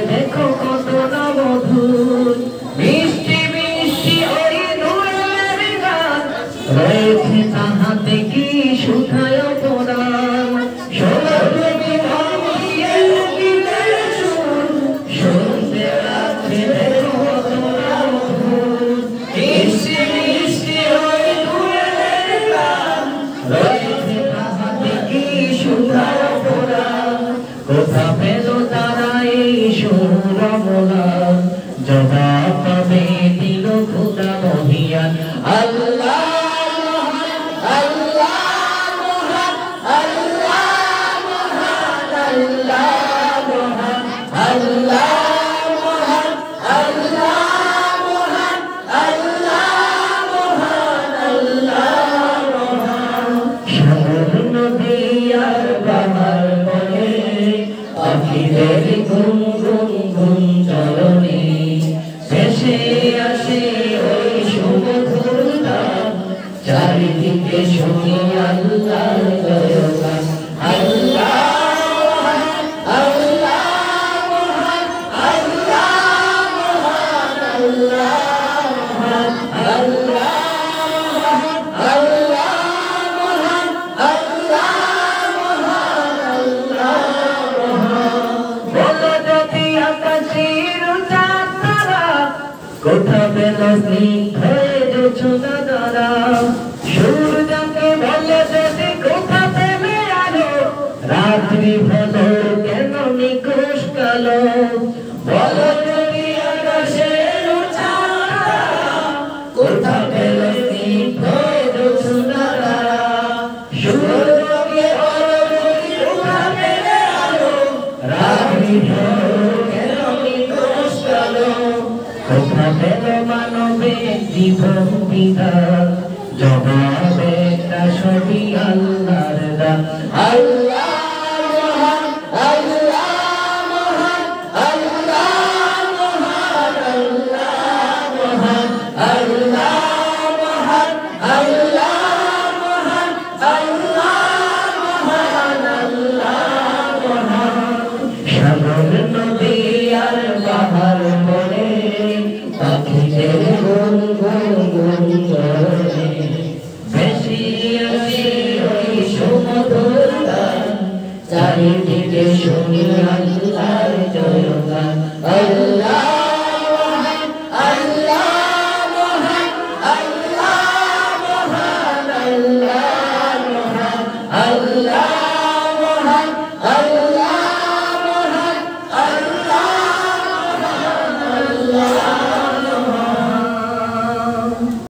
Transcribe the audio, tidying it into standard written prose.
দেখো কত না মধুর মিষ্টি মিষ্টি ওই দোয়েলের গান রয়েছে তাহাতে কি সুধায় পরাণ শোনো তুমি মনের গীতের সুর শুনতে লাগছে দেখো কত না মধুর মিষ্টি মিষ্টি ওই দোয়েলের গান রয়েছে তাহাতে কি সুধায় পরাণ কোথা পেল তারা এই সুরমলা জবাব পাবে দিল খোদা মহিয়ান আল্লাহ পাখিদের গুন গুন গুন চরণে ভেসে আসে ওই সুমধুর নাম চারিদিকে শুনি আল্লাহর জয়গান আল্লাহ কোথা পেল স্নিগ্ধ জোছনা দ্বারা সূর্যকে বলে যদি কোথা পেলে আলো রাত্রি হলো কেন নিকোষ কালো বলো যদি আকাশের চাঁদা কোথা পেল স্নিগ্ধ জোছনা দ্বারা সূর্যকে বলো যদি কোথা পেলে আলো রাত্রি হলো কেন নিকোষ কালো কোথা পেল মানবের জীবন বিধান জবাবে তা সবই আল্লাহর দান আল্লাহ মহান আল্লাহ মহান আল্লাহ মহান আল্লাহ মহান আল্লাহ মহান আল্লাহ মহান আল্লাহ মহান আল্লাহ মহান সাগর নদী আর পাহাড় বলে পাখিদের গুন গুন গুন চরণে ভেসে আসে ওই সুমধুর গান চারিদিকে শুনি আল্লাহর জয়গান আল্লাহ